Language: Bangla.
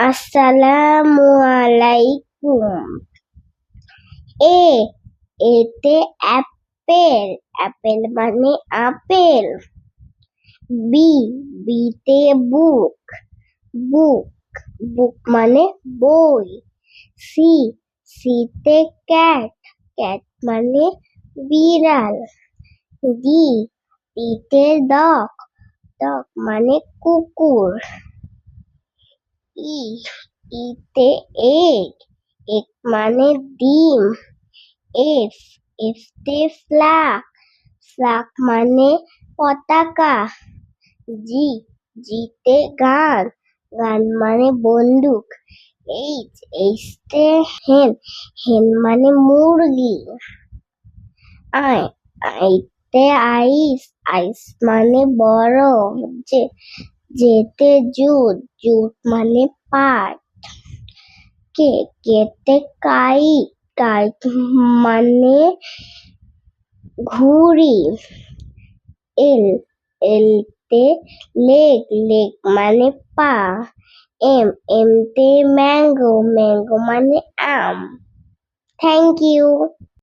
আসসালামু আলাইকুম। এতে অ্যাপেল, অ্যাপেল মানে আপেল। বিতে বুক, বুক, বুক মানে বই। সিতে ক্যাট, ক্যাট মানে বিড়াল। ডিতে ডগ, ডগ মানে কুকুর। ইতে এগ, এগ মানে ডিম। এফতে ফ্ল্যাগ, ফ্ল্যাগ মানে পতাকা। জিতে গান, গান মানে বন্দুক। এইচতে হেন, হেন মানে মুরগি। আইতে আইস, আইস মানে বরফ। যেতে জুট, জুট মানে পাট। কেতে কাইট, কাইট মানে ঘুড়ি। এলতে লেক, লেক মানে পা। এমতে ম্যাঙ্গো, ম্যাঙ্গো মানে আম। Thank you.